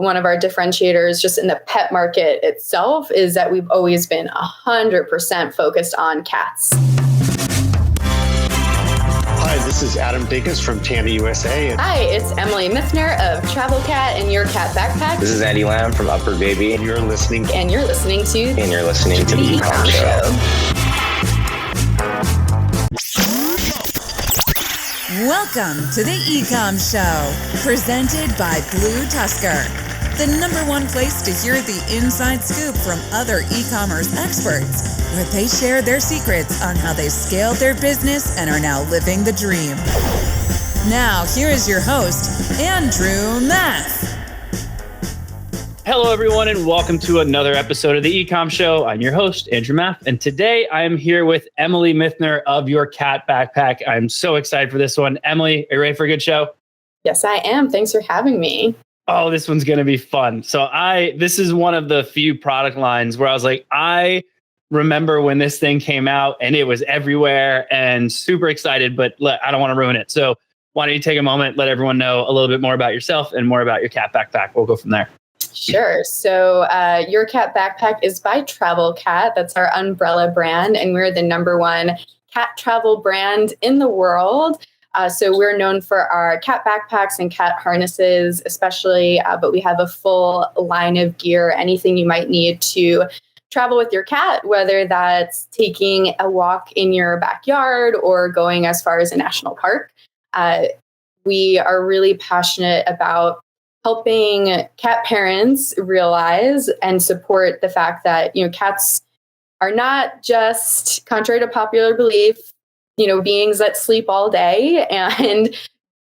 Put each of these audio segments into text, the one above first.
one of our differentiators just in the pet market itself is that we've always been 100% focused on cats. Hi, this is Adam Dinkus from Tandy USA. Hi, it's Emily Miethner of Travel Cat and Your Cat Backpack. This is Andy Lamb from Upper Baby. And you're listening to the E-Comm Show. Welcome to the E-Comm Show, presented by BlueTuskr, the #1 place to hear the inside scoop from other e-commerce experts, where they share their secrets on how they scaled their business and are now living the dream. Now, here is your host, Andrew Math. Hello, everyone, and welcome to another episode of the E-Comm Show. I'm your host, Andrew Math, and today I am here with Emily Miethner of Your Cat Backpack. I'm so excited for this one. Emily, are you ready for a good show? Yes, I am. Thanks for having me. Oh, this one's going to be fun. So this is one of the few product lines where I was like, I remember when this thing came out and it was everywhere and super excited, but I don't want to ruin it. So why don't you take a moment, let everyone know a little bit more about yourself and more about your cat backpack. We'll go from there. Sure. So Your Cat Backpack is by Travel Cat. That's our umbrella brand. And we're the #1 cat travel brand in the world. So we're known for our cat backpacks and cat harnesses, especially, but we have a full line of gear, anything you might need to travel with your cat, whether that's taking a walk in your backyard or going as far as a national park. We are really passionate about helping cat parents realize and support the fact that, cats are not just, contrary to popular belief, beings that sleep all day and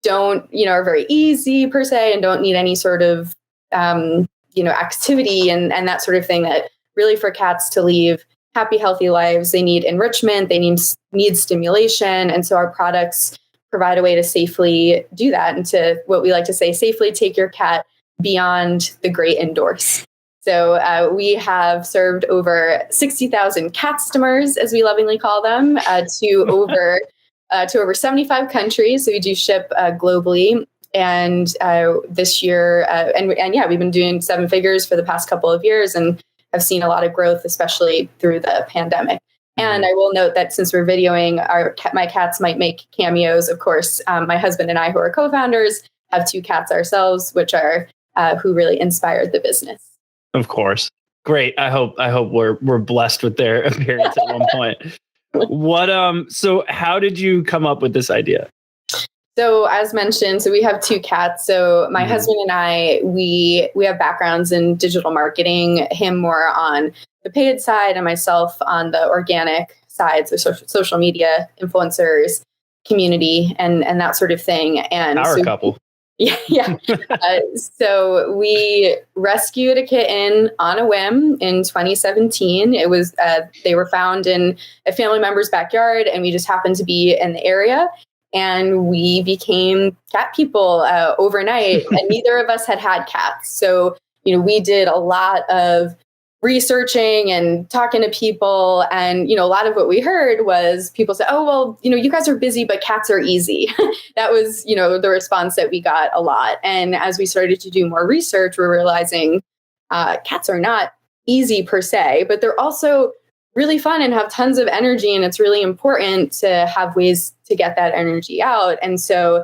don't, are very easy per se and don't need any sort of, activity and that sort of thing. That really for cats to lead happy, healthy lives, they need enrichment, they need stimulation. And so our products provide a way to safely do that and to, what we like to say, safely take your cat beyond the great indoors. So we have served over 60,000 catstomers, as we lovingly call them, to over 75 countries. So we do ship globally. And this year, we've been doing 7 figures for the past couple of years and have seen a lot of growth, especially through the pandemic. And I will note that since we're videoing, my cats might make cameos. Of course, my husband and I, who are co-founders, have 2 cats ourselves, which are who really inspired the business. Of course. Great. I hope we're blessed with their appearance at one point. So how did you come up with this idea? So as mentioned, we have 2 cats. So my husband and I, we have backgrounds in digital marketing, him more on the paid side and myself on the organic side, so social media, influencers, community, and that sort of thing. And our couple. Yeah. So we rescued a kitten on a whim in 2017. It was they were found in a family member's backyard, and we just happened to be in the area. And we became cat people overnight, and neither of us had cats. So, we did a lot of researching and talking to people. And, a lot of what we heard was people say, oh, well, you guys are busy, but cats are easy. That was, the response that we got a lot. And as we started to do more research, we're realizing cats are not easy per se, but they're also really fun and have tons of energy. And it's really important to have ways to get that energy out. And so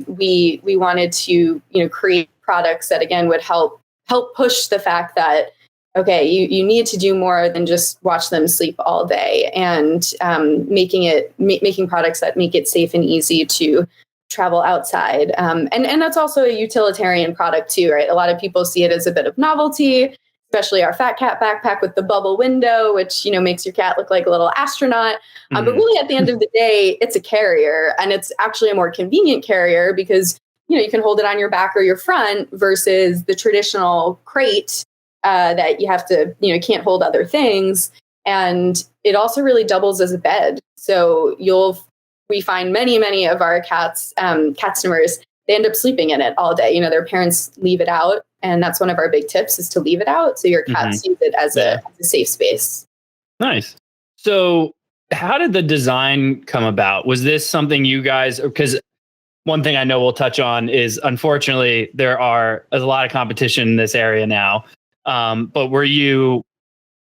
we wanted to, create products that, again, would help push the fact that, okay, you need to do more than just watch them sleep all day, and making products that make it safe and easy to travel outside. And that's also a utilitarian product too, right? A lot of people see it as a bit of novelty, especially our Fat Cat backpack with the bubble window, which, makes your cat look like a little astronaut. But really at the end of the day, it's a carrier, and it's actually a more convenient carrier because, you can hold it on your back or your front versus the traditional crate that you have to, can't hold other things. And it also really doubles as a bed. So we find many of our catstomers, they end up sleeping in it all day. Their parents leave it out. And that's one of our big tips, is to leave it out so your cat sees it as a safe space. Nice. So how did the design come about? Was this something you guys, because one thing I know we'll touch on is, unfortunately, there's a lot of competition in this area now. But were you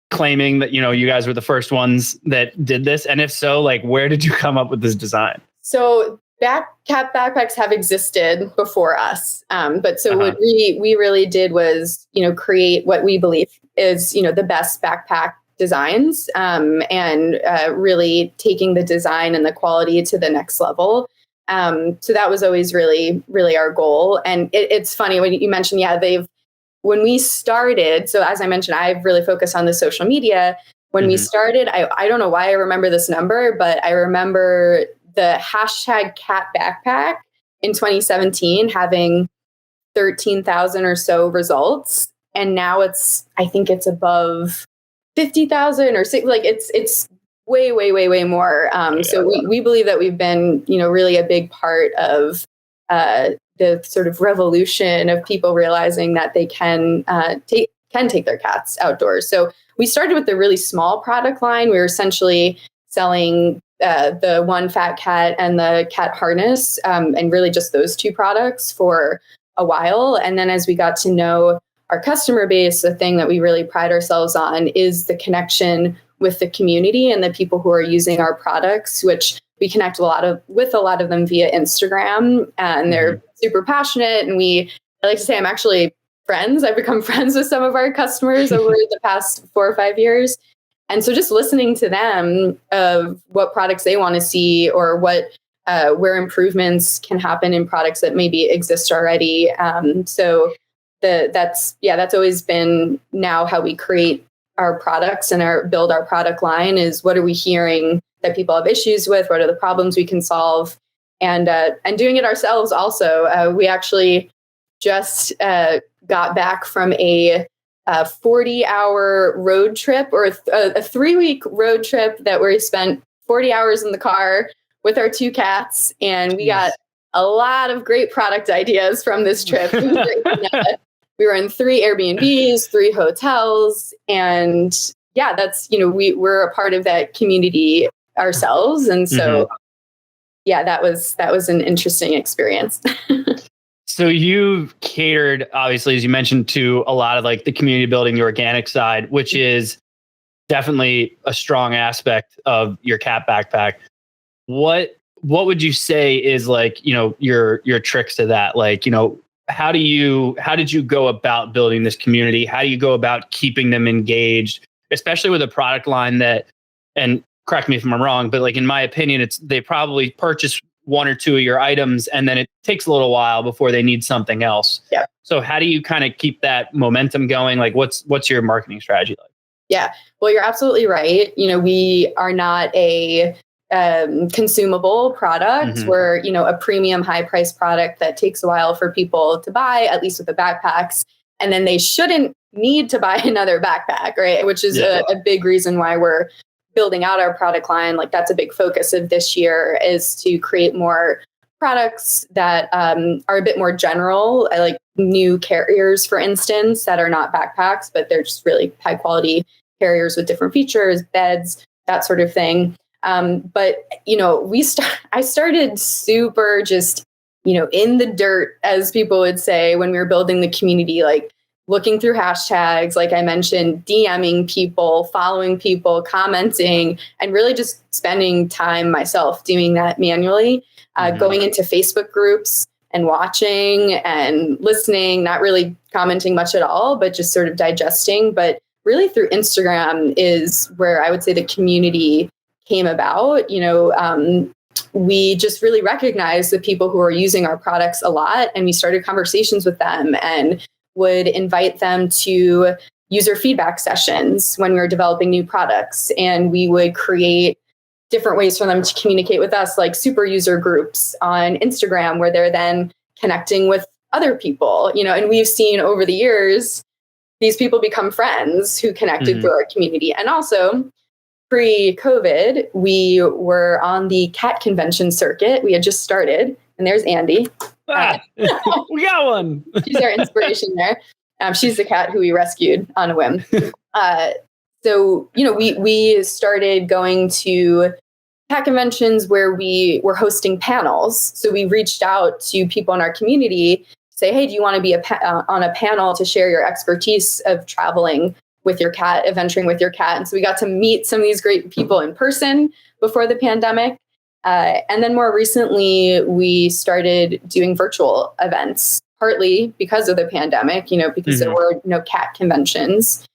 claiming that, you guys were the first ones that did this? And if so, like, where did you come up with this design? So cat backpacks have existed before us. But so what we really did was, create what we believe is, the best backpack designs, and really taking the design and the quality to the next level. So that was always really, really our goal. And it's funny when you mentioned, when we started, so as I mentioned, I've really focused on the social media. When we started, I don't know why I remember this number, but I remember the hashtag cat backpack in 2017 having 13,000 or so results. And now I think it's above 50,000 or it's way, way, way, way more. So we believe that we've been, really a big part of the sort of revolution of people realizing that they can take their cats outdoors. So we started with a really small product line. We were essentially selling the one fat cat and the cat harness, and really just those two products for a while. And then as we got to know our customer base, the thing that we really pride ourselves on is the connection with the community and the people who are using our products, which we connect with a lot of them via Instagram, and they're super passionate. And I like to say I'm actually friends. I've become friends with some of our customers over the past 4 or 5 years. And so just listening to them of what products they want to see, or where improvements can happen in products that maybe exist already. So that's always been now how we create our products and build our product line is, what are we hearing that people have issues with? What are the problems we can solve? And doing it ourselves also. We actually just got back from a 40-hour road trip, or a 3-week road trip that we spent 40 hours in the car with our 2 cats. And we got a lot of great product ideas from this trip. We were in 3 Airbnbs, 3 hotels. And that's, we're a part of that community ourselves. And so, that was an interesting experience. So you've catered, obviously, as you mentioned, to a lot of like the community building, the organic side, which is definitely a strong aspect of your cat backpack. What would you say is like, your tricks to that? Like, how did you go about building this community? How do you go about keeping them engaged, especially with a product line that, and correct me if I'm wrong, but like, in my opinion, they probably purchase 1 or 2 of your items, and then it takes a little while before they need something else. Yeah. So how do you kind of keep that momentum going? Like, what's your marketing strategy like? Yeah, well, you're absolutely right. We are not a consumable product. We're, a premium high price product that takes a while for people to buy, at least with the backpacks. And then they shouldn't need to buy another backpack, right? Which is a big reason why we're building out our product line. Like, that's a big focus of this year, is to create more products that are a bit more general, like new carriers, for instance, that are not backpacks, but they're just really high quality carriers with different features, beds, that sort of thing. But I started super just, in the dirt, as people would say, when we were building the community, like looking through hashtags, like I mentioned, DMing people, following people, commenting, and really just spending time myself doing that manually, going into Facebook groups and watching and listening, not really commenting much at all, but just sort of digesting. But really through Instagram is where I would say the community came about. We just really recognized the people who are using our products a lot, and we started conversations with them and would invite them to user feedback sessions when we were developing new products. And we would create different ways for them to communicate with us, like super user groups on Instagram, where they're then connecting with other people, and we've seen over the years, these people become friends who connected through our community. And also, pre-COVID, we were on the cat convention circuit. We had just started, and there's Andy. We got one. She's our inspiration there. She's the cat who we rescued on a whim. So, we started going to cat conventions where we were hosting panels. So we reached out to people in our community, say, hey, do you want to be on a panel to share your expertise of traveling with your cat, adventuring with your cat? And so we got to meet some of these great people in person before the pandemic. And then more recently, we started doing virtual events, partly because of the pandemic, because there were no cat conventions.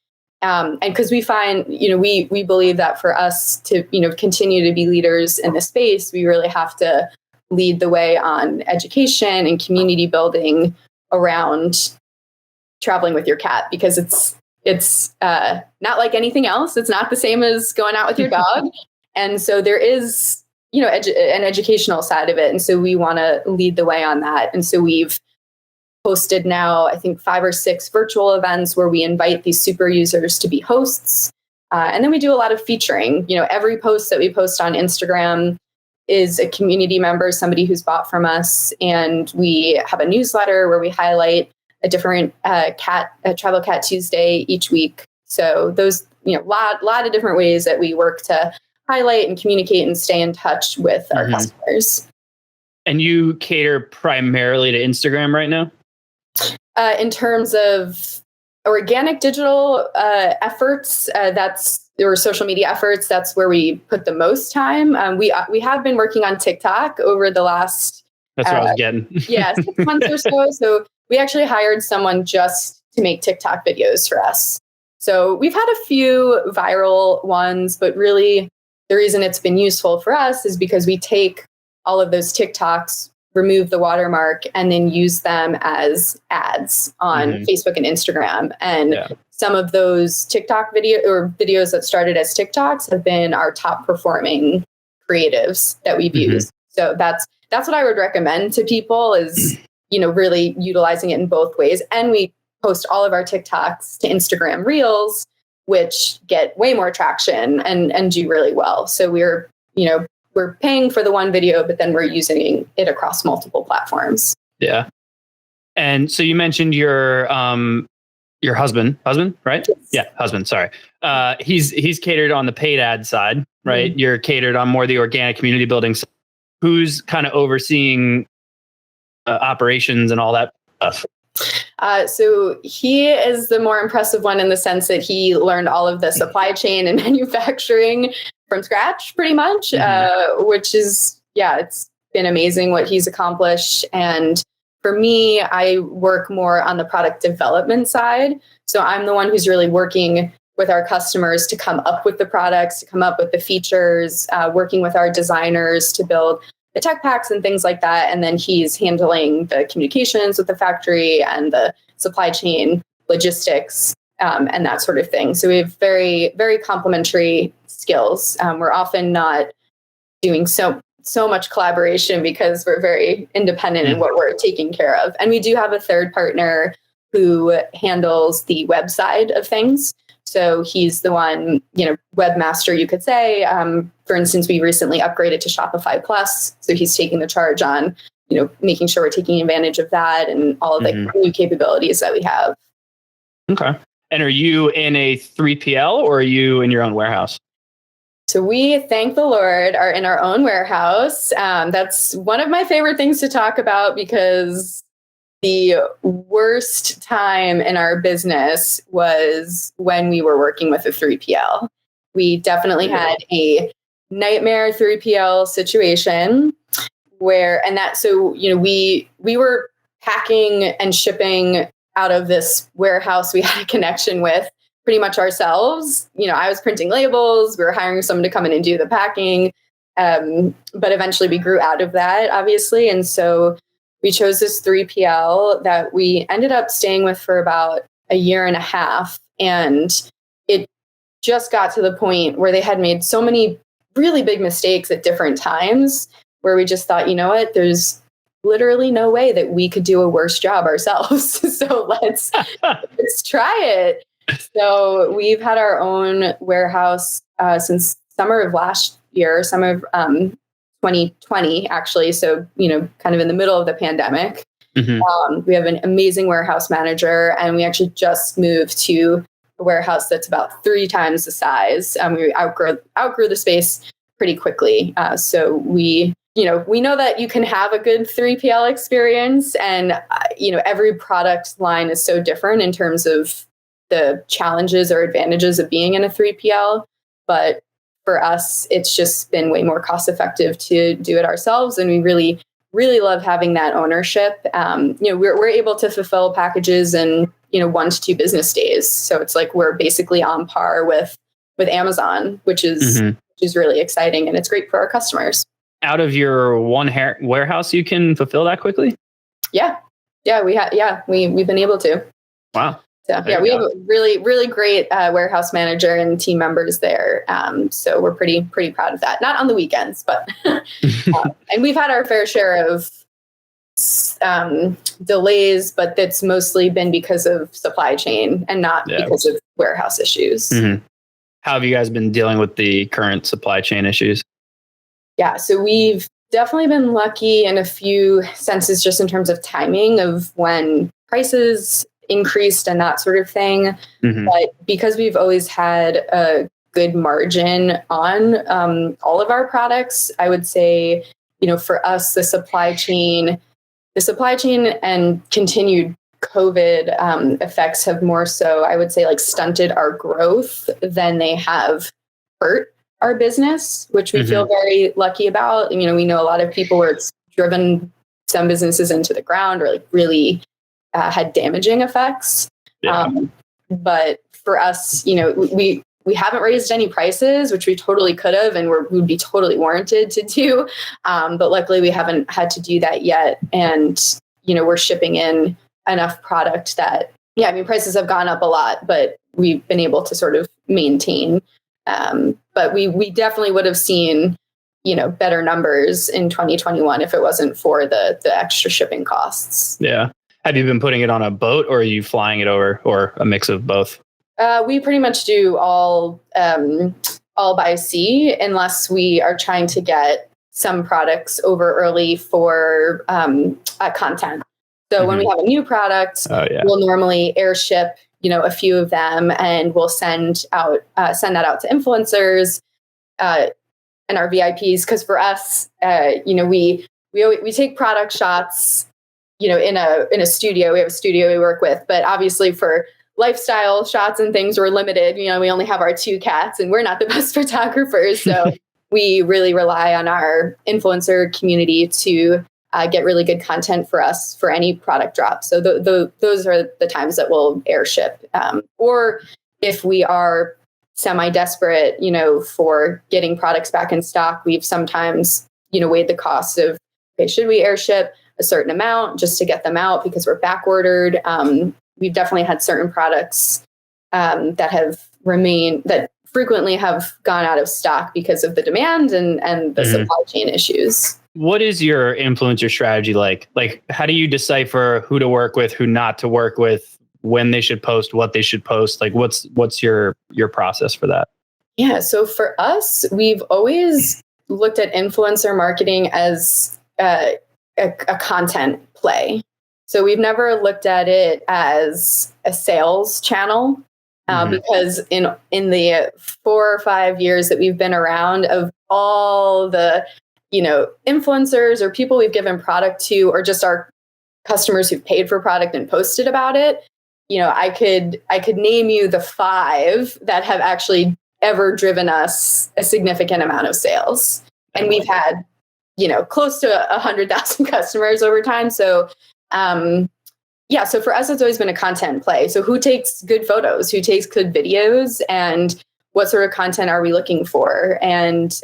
And because we find, we believe that for us to, continue to be leaders in the space, we really have to lead the way on education and community building around traveling with your cat, because it's not like anything else. It's not the same as going out with your dog. And so there is, an educational side of it. And so we want to lead the way on that. And so we've hosted now, I think 5 or 6 virtual events where we invite these super users to be hosts. And then we do a lot of featuring. Every post that we post on Instagram is a community member, somebody who's bought from us. And we have a newsletter where we highlight a different Travel Cat Tuesday each week. So those, lot of different ways that we work to highlight and communicate and stay in touch with our customers. And you cater primarily to Instagram right now? In terms of organic digital efforts, or social media efforts, that's where we put the most time. We have been working on TikTok over the last... That's what I was getting. 6 months or so. So we actually hired someone just to make TikTok videos for us. So we've had a few viral ones, but really the reason it's been useful for us is because we take all of those TikToks, remove the watermark, and then use them as ads on Facebook and Instagram. And some of those TikTok videos that started as TikToks have been our top performing creatives that we've used. So that's what I would recommend to people is, really utilizing it in both ways. And we post all of our TikToks to Instagram Reels, which get way more traction and do really well. So we're paying for the one video, but then we're using it across multiple platforms. Yeah. And so you mentioned your husband, right? Yes. Yeah, husband. Sorry. He's catered on the paid ad side, right? You're catered on more the organic community building side. Who's kind of overseeing operations and all that stuff? So he is the more impressive one in the sense that he learned all of the supply chain and manufacturing from scratch, pretty much, which is, it's been amazing what he's accomplished. And for me, I work more on the product development side. So I'm the one who's really working with our customers to come up with the products, to come up with the features, working with our designers to build the tech packs and things like that. And then he's handling the communications with the factory and the supply chain logistics and that sort of thing. So we have very, very complementary skills. We're often not doing so much collaboration because we're very independent in what we're taking care of. And we do have a third partner who handles the web side of things. So he's the one, webmaster, you could say. For instance, we recently upgraded to Shopify Plus. So he's taking the charge on, making sure we're taking advantage of that and all of the new capabilities that we have. Okay. And are you in a 3PL or are you in your own warehouse? So we, thank the Lord, are in our own warehouse. That's one of my favorite things to talk about because the worst time in our business was when we were working with a 3PL. We definitely had a nightmare 3PL situation we were packing and shipping out of this warehouse we had a connection with pretty much ourselves. I was printing labels, we were hiring someone to come in and do the packing. But eventually we grew out of that, obviously. And so we chose this 3PL that we ended up staying with for about a year and a half. And it just got to the point where they had made so many really big mistakes at different times where we just thought, there's literally no way that we could do a worse job ourselves. So let's try it. So we've had our own warehouse since summer of last year, summer of 2020, actually. So, kind of in the middle of the pandemic. We have an amazing warehouse manager, and we actually just moved to a warehouse that's about 3 times the size. We outgrew the space pretty quickly. So we know that you can have a good 3PL experience, and every product line is so different in terms of the challenges or advantages of being in a 3PL. But for us, it's just been way more cost effective to do it ourselves, and we really, really love having that ownership. We're able to fulfill packages in 1 to 2 business days, so it's like we're basically on par with Amazon, which is really exciting, and it's great for our customers. Out of your one warehouse, you can fulfill that quickly? Yeah, we've been able to. Wow. So we have a really, really great warehouse manager and team members there. So we're pretty proud of that. Not on the weekends, but and we've had our fair share of delays, but that's mostly been because of supply chain and not because of warehouse issues. Mm-hmm. How have you guys been dealing with the current supply chain issues? Yeah, so we've definitely been lucky in a few senses, just in terms of timing of when prices increased and that sort of thing. But because we've always had a good margin on all of our products, I would say, for us, the supply chain and continued COVID effects have more so, I would say, like stunted our growth than they have hurt our business, which we feel very lucky about. We know a lot of people where it's driven some businesses into the ground or like really had damaging effects. But for us, we haven't raised any prices, which we totally could have, and we'd be totally warranted to do. But luckily we haven't had to do that yet. And, we're shipping in enough product that, prices have gone up a lot, but we've been able to sort of maintain. But we definitely would have seen, better numbers in 2021 if it wasn't for the extra shipping costs. Yeah. Have you been putting it on a boat, or are you flying it over, or a mix of both? We pretty much do all by sea, unless we are trying to get some products over early for content. So when we have a new product, we'll normally airship, a few of them, and we'll send that out to influencers and our VIPs. Because for us, we take product shots, in a studio. We have a studio we work with, but obviously for lifestyle shots and things, we're limited. We only have our 2 cats, and we're not the best photographers. So we really rely on our influencer community to get really good content for us for any product drop. So those are the times that we'll airship. Or if we are semi-desperate, for getting products back in stock, we've sometimes, weighed the cost of, okay, should we airship a certain amount just to get them out because we're back ordered? We've definitely had certain products that have remained, that frequently have gone out of stock because of the demand and the supply chain issues. What is your influencer strategy like? Like, how do you decipher who to work with, who not to work with, when they should post, what they should post? Like, what's your process for that? Yeah. So for us, we've always looked at influencer marketing as a content play. So we've never looked at it as a sales channel, because in the 4 or 5 years that we've been around, of all the influencers or people we've given product to, or just our customers who've paid for product and posted about it, I could name you the 5 that have actually ever driven us a significant amount of sales. And we've had, close to 100,000 customers over time. So, so for us, it's always been a content play. So who takes good photos, who takes good videos, and what sort of content are we looking for? And,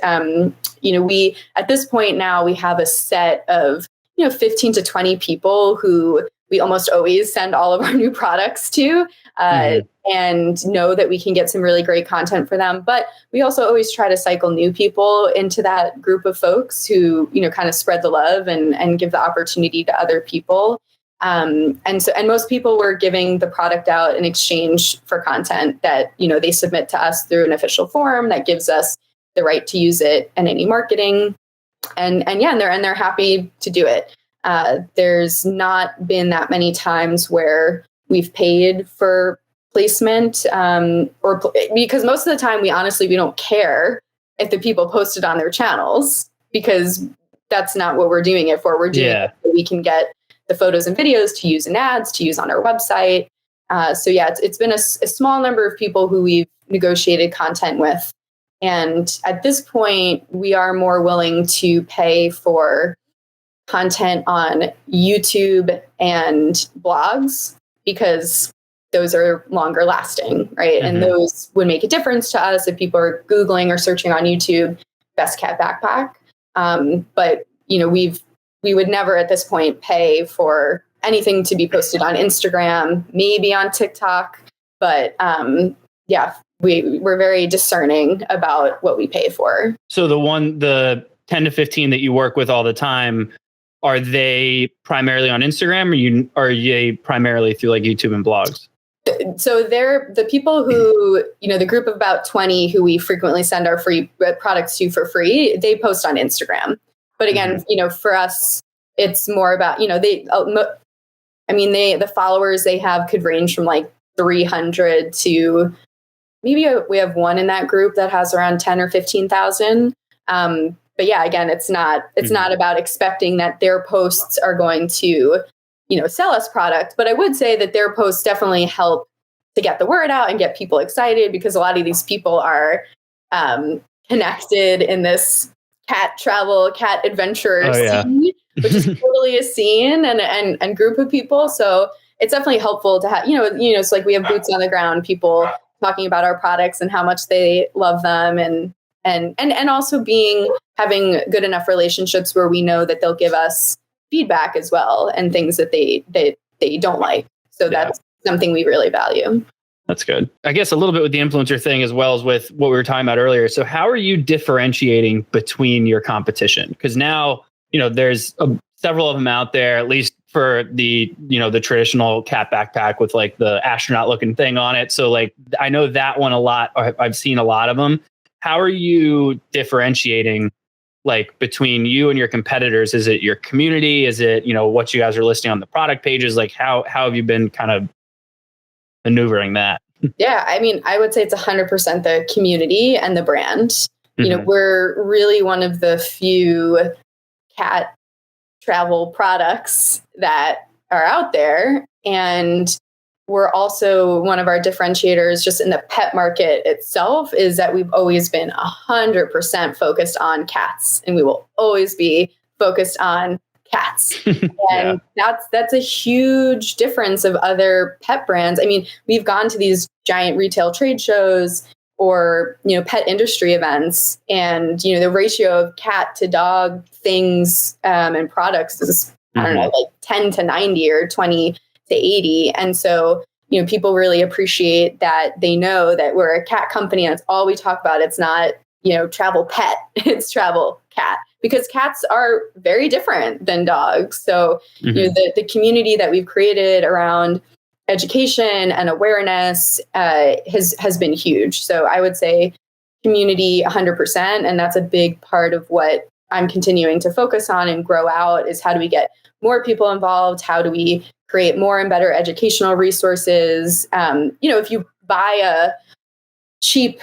we, at this point now, we have a set of, 15 to 20 people who we almost always send all of our new products to, and know that we can get some really great content for them. But we also always try to cycle new people into that group of folks who, kind of spread the love and give the opportunity to other people. And most people were giving the product out in exchange for content that, they submit to us through an official form that gives us the right to use it in any marketing. And they're happy to do it. There's not been that many times where we've paid for placement, because most of the time we don't care if the people posted on their channels, because that's not what we're doing it for. We're doing it so we can get the photos and videos to use in ads, to use on our website. So yeah, it's been a small number of people who we've negotiated content with. And at this point, we are more willing to pay for content on YouTube and blogs because those are longer lasting, right? Mm-hmm. And those would make a difference to us if people are Googling or searching on YouTube, best cat backpack. But, we would never at this point pay for anything to be posted on Instagram, maybe on TikTok. But we're very discerning about what we pay for. So the 10 to 15 that you work with all the time, are they primarily on Instagram or are they primarily through like YouTube and blogs? So they're the people who, the group of about 20 who we frequently send our free products to for free, they post on Instagram. But again, for us, it's more about, the followers they have could range from like 300 to maybe we have one in that group that has around 10 or 15,000. But yeah, again, it's not about expecting that their posts are going to, sell us product. But I would say that their posts definitely help to get the word out and get people excited because a lot of these people are connected in this cat travel, cat adventure scene, which is totally a scene and group of people. So it's definitely helpful to have, it's like we have boots on the ground, people talking about our products and how much they love them and also having good enough relationships where we know that they'll give us feedback as well and things that they don't like. So that's something we really value. That's good. I guess a little bit with the influencer thing as well as with what we were talking about earlier. So how are you differentiating between your competition? Because now, there's several of them out there, at least for the, the traditional cat backpack with like the astronaut looking thing on it. So like, I know that one a lot. I've seen a lot of them. How are you differentiating like between you and your competitors? Is it your community? Is it, what you guys are listing on the product pages? Like how have you been kind of maneuvering that? Yeah, I would say it's 100% the community and the brand. Mm-hmm. We're really one of the few cat travel products that are out there. And we're also one of our differentiators just in the pet market itself is that we've always been 100% focused on cats and we will always be focused on cats. And that's a huge difference of other pet brands. We've gone to these giant retail trade shows or, pet industry events and, the ratio of cat to dog things and products is, I don't know, like 10 to 90 or 20 to 80. And so, people really appreciate that they know that we're a cat company and that's all we talk about. It's not, travel pet, it's travel cat. Because cats are very different than dogs. So, the community that we've created around education and awareness has been huge. So I would say community 100%. And that's a big part of what I'm continuing to focus on and grow out is how do we get more people involved? How do we create more and better educational resources? If you buy a cheap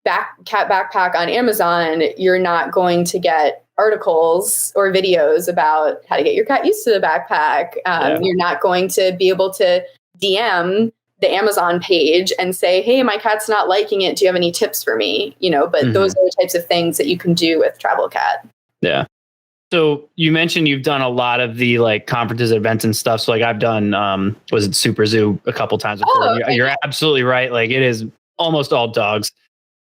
cat backpack on Amazon, you're not going to get articles or videos about how to get your cat used to the backpack. You're not going to be able to DM the Amazon page and say, hey, my cat's not liking it. Do you have any tips for me? But those are the types of things that you can do with Travel Cat. Yeah. So you mentioned you've done a lot of the like conferences, events and stuff. So like I've done, was it Super Zoo a couple times before? Okay. You're absolutely right. Like it is almost all dogs.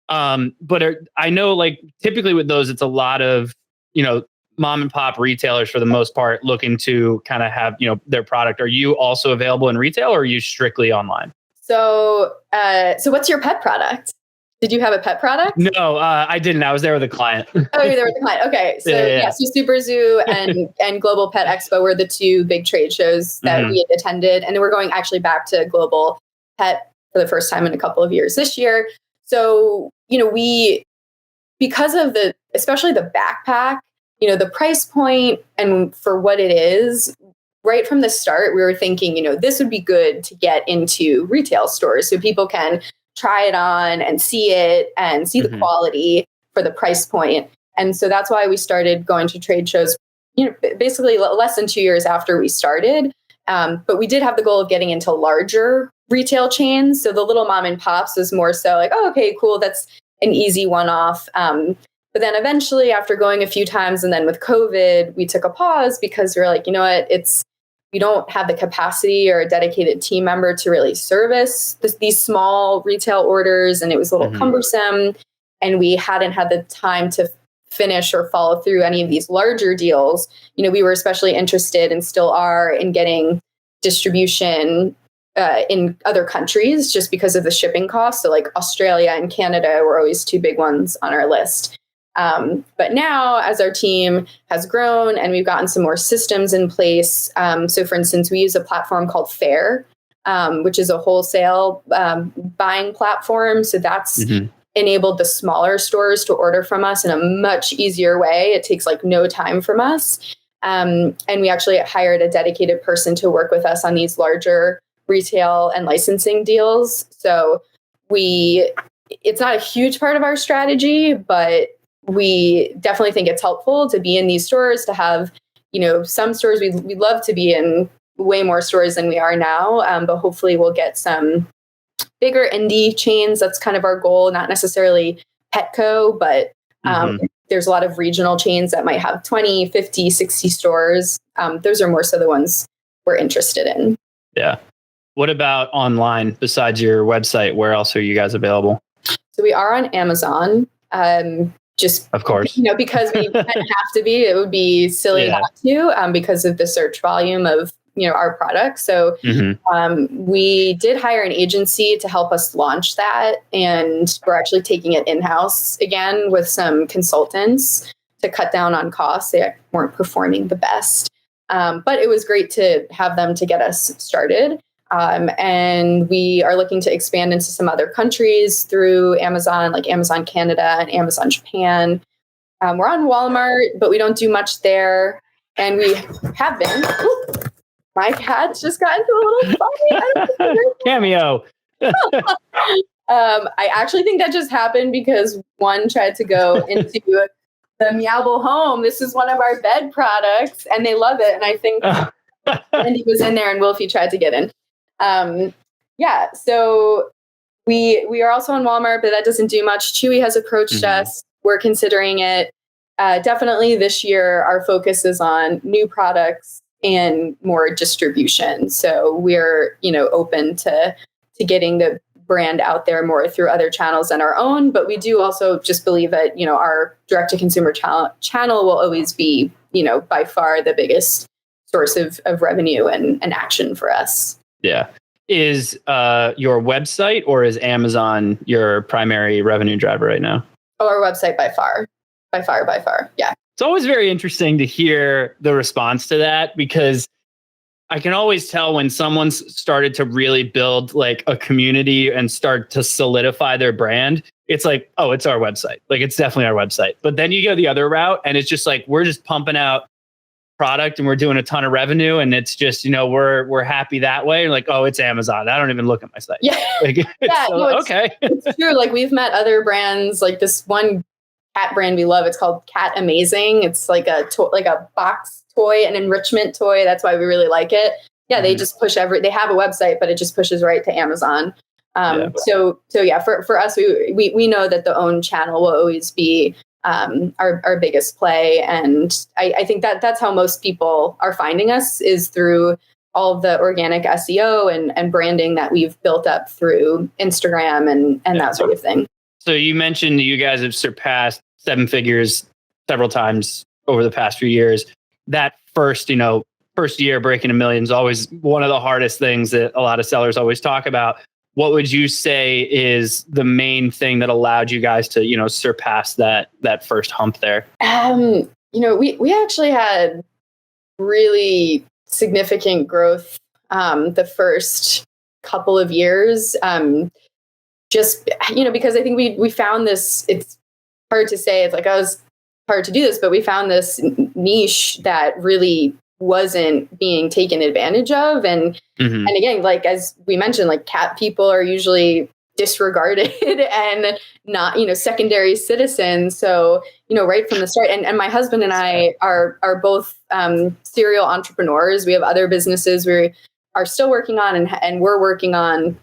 But I know like typically with those, it's a lot of, mom and pop retailers for the most part looking to kind of have, their product. Are you also available in retail or are you strictly online? So what's your pet product? Did you have a pet product? No, I didn't. I was there with a client. Oh, you're there with a client. Okay. So so Super Zoo and Global Pet Expo were the two big trade shows that we had attended. And then we're going actually back to Global Pet for the first time in a couple of years this year. So, because of especially the backpack, the price point and for what it is, right from the start, we were thinking, this would be good to get into retail stores so people can try it on and see it and see the quality for the price point. And so that's why we started going to trade shows, basically less than 2 years after we started. But we did have the goal of getting into larger retail chains. So the little mom and pops was more so like, oh, okay, cool. That's an easy one-off. But then eventually, after going a few times, and then with COVID, we took a pause because we were like, you know what, we don't have the capacity or a dedicated team member to really service these small retail orders. And it was a little cumbersome. And we hadn't had the time to finish or follow through any of these larger deals. We were especially interested and still are in getting distribution in other countries just because of the shipping costs. So like Australia and Canada were always two big ones on our list. But now, as our team has grown and we've gotten some more systems in place, so for instance, we use a platform called Fair, which is a wholesale buying platform. So that's enabled the smaller stores to order from us in a much easier way. It takes like no time from us. And we actually hired a dedicated person to work with us on these larger retail and licensing deals. So it's not a huge part of our strategy, but we definitely think it's helpful to be in these stores, to have, some stores we'd love to be in way more stores than we are now. But hopefully we'll get some bigger indie chains. That's kind of our goal, not necessarily Petco, but there's a lot of regional chains that might have 20, 50, 60 stores. Those are more so the ones we're interested in. Yeah. What about online besides your website? Where else are you guys available? So we are on Amazon. Just, of course, because we have to be, it would be silly not to, because of the search volume of, our products. So we did hire an agency to help us launch that. And we're actually taking it in-house again with some consultants to cut down on costs. They weren't performing the best. But it was great to have them to get us started. And we are looking to expand into some other countries through Amazon, like Amazon Canada and Amazon Japan. We're on Walmart, but we don't do much there. And we have been. My cat's just got into a little funny. Cameo. I actually think that just happened because one tried to go into the Meowable home. This is one of our bed products, and they love it. And I think Andy was in there, and Wolfie tried to get in. So we are also on Walmart, but that doesn't do much. Chewy has approached us. We're considering it. Definitely this year, our focus is on new products and more distribution. So we're, open to getting the brand out there more through other channels than our own. But we do also just believe that, our direct to consumer channel will always be, by far the biggest source of revenue and action for us. Yeah. Is your website or is Amazon your primary revenue driver right now? Oh, our website by far. Yeah. It's always very interesting to hear the response to that, because I can always tell when someone's started to really build like a community and start to solidify their brand. It's like, oh, it's our website. Like, it's definitely our website. But then you go the other route and it's just like, we're just pumping out product and we're doing a ton of revenue, and it's just, we're happy that way. Like, oh, it's Amazon. I don't even look at my site. Yeah. Like, okay. It's true. Like, we've met other brands, like this one cat brand we love. It's called Cat Amazing. It's like a box toy, an enrichment toy. That's why we really like it. Yeah. They just push they have a website, but it just pushes right to Amazon. So for us, we know that the own channel will always be our biggest play. And I think that's how most people are finding us, is through all of the organic SEO and branding that we've built up through Instagram and that sort of thing. So you mentioned you guys have surpassed 7 figures several times over the past few years. That first year breaking $1 million is always one of the hardest things that a lot of sellers always talk about. What would you say is the main thing that allowed you guys to, surpass that first hump there? We actually had really significant growth the first couple of years. Because I think we found this, it's hard to say, it's like, oh, it's hard to do this, but we found this niche that really wasn't being taken advantage of. And again, like, as we mentioned, like, cat people are usually disregarded and not, secondary citizens. So, right from the start, and my husband and I are both serial entrepreneurs. We have other businesses we are still working on and we're working on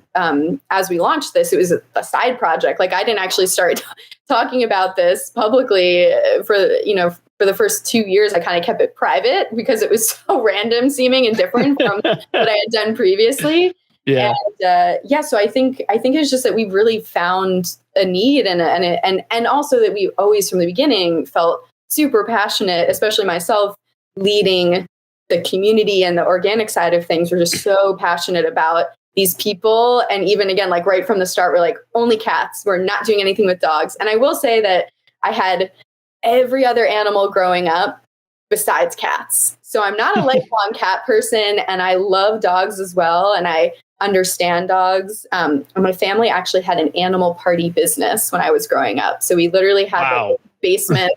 as we launched this. It was a side project. Like I didn't actually start talking about this publicly for the first 2 years. I kind of kept it private because it was so random seeming and different from what I had done previously. Yeah. And so I think it's just that we really found a need and also that we always from the beginning felt super passionate, especially myself leading the community and the organic side of things. We're just so passionate about these people. And even again, like right from the start, we're like only cats. We're not doing anything with dogs. And I will say that I had every other animal growing up besides cats. So I'm not a lifelong cat person, and I love dogs as well. And I understand dogs. My family actually had an animal party business when I was growing up. So we literally had a basement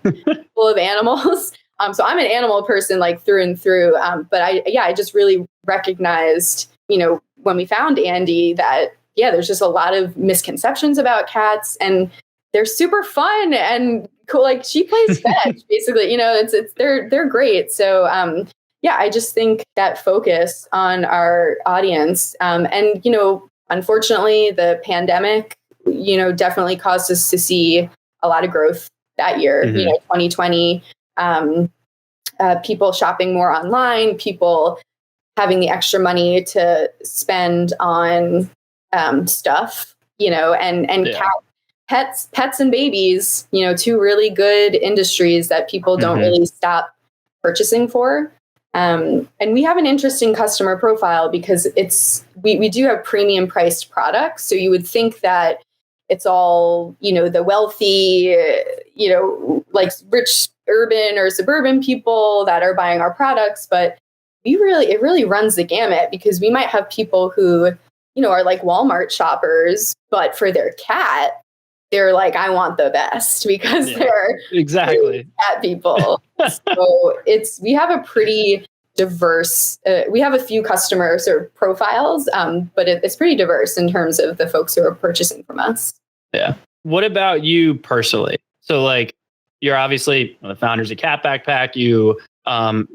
full of animals. So I'm an animal person like through and through. But I just really recognized, when we found Andy that, there's just a lot of misconceptions about cats, and they're super fun and cool. Like she plays fetch, basically, they're great. So, I just think that focus on our audience, and, unfortunately the pandemic, definitely caused us to see a lot of growth that year, 2020, people shopping more online, people having the extra money to spend on stuff, and pets and babies, two really good industries that people don't really stop purchasing for. And we have an interesting customer profile because we do have premium priced products. So you would think that it's all, the wealthy, like rich urban or suburban people that are buying our products. But it really runs the gamut because we might have people who, are like Walmart shoppers, but for their cat, they're like, I want the best because they're exactly cat people. So we have a pretty diverse, we have a few customer sort of profiles, but it's pretty diverse in terms of the folks who are purchasing from us. Yeah. What about you personally? So like, you're obviously the founders of Cat Backpack. You,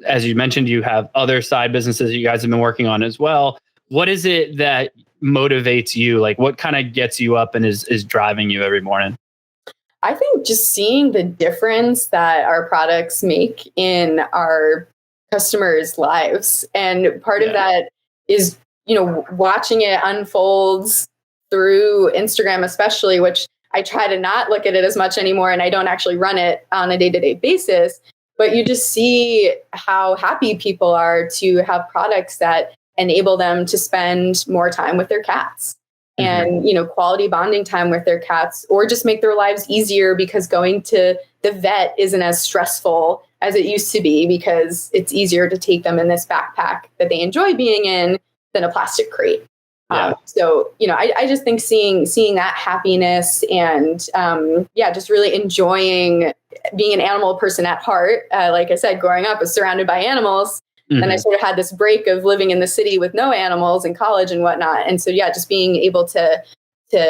as you mentioned, you have other side businesses you guys have been working on as well. What is it that motivates you? Like what kind of gets you up and is driving you every morning? I think just seeing the difference that our products make in our customers' lives. And part of that is, watching it unfolds through Instagram, especially, which I try to not look at it as much anymore. And I don't actually run it on a day-to-day basis, but you just see how happy people are to have products that enable them to spend more time with their cats and, quality bonding time with their cats, or just make their lives easier because going to the vet isn't as stressful as it used to be because it's easier to take them in this backpack that they enjoy being in than a plastic crate. So, I just think seeing that happiness and, just really enjoying being an animal person at heart. Like I said, growing up, I was surrounded by animals. And I sort of had this break of living in the city with no animals in college and whatnot. And so, just being able to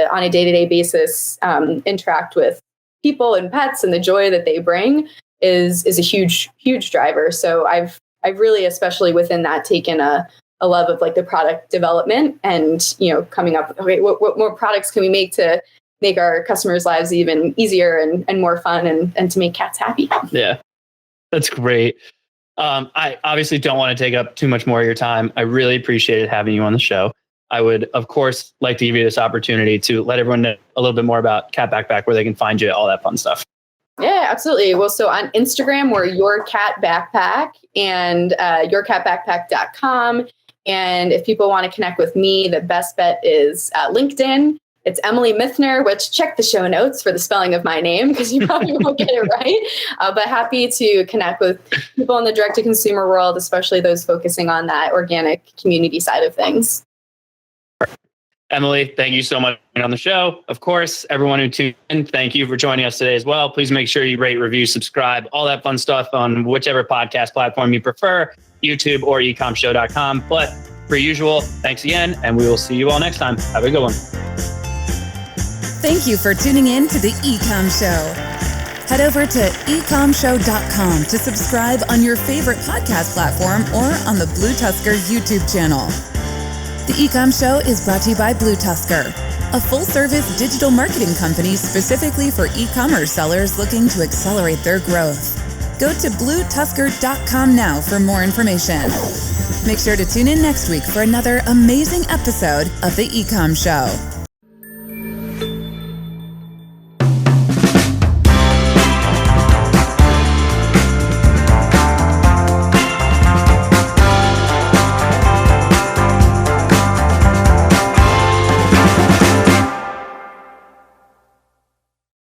on a day-to-day basis, interact with people and pets and the joy that they bring is a huge, huge driver. So I've really, especially within that, taken a love of like the product development and, coming up with, okay, what more products can we make to make our customers' lives even easier and more fun and to make cats happy. Yeah, that's great. I obviously don't want to take up too much more of your time. I really appreciated having you on the show. I would, of course, like to give you this opportunity to let everyone know a little bit more about Cat Backpack, where they can find you, all that fun stuff. Yeah, absolutely. Well, so on Instagram, we're Your Cat Backpack and yourcatbackpack.com. And if people want to connect with me, the best bet is LinkedIn. It's Emily Miethner, which check the show notes for the spelling of my name because you probably won't get it right. But happy to connect with people in the direct-to-consumer world, especially those focusing on that organic community side of things. Emily, thank you so much for being on the show. Of course, everyone who tuned in, thank you for joining us today as well. Please make sure you rate, review, subscribe, all that fun stuff on whichever podcast platform you prefer, YouTube or ecommshow.com. But per usual, thanks again, and we will see you all next time. Have a good one. Thank you for tuning in to the Ecomm Show. Head over to ecommshow.com to subscribe on your favorite podcast platform or on the BlueTuskr YouTube channel. The Ecomm Show is brought to you by BlueTuskr, a full-service digital marketing company specifically for e-commerce sellers looking to accelerate their growth. Go to BlueTuskr.com now for more information. Make sure to tune in next week for another amazing episode of the Ecomm Show.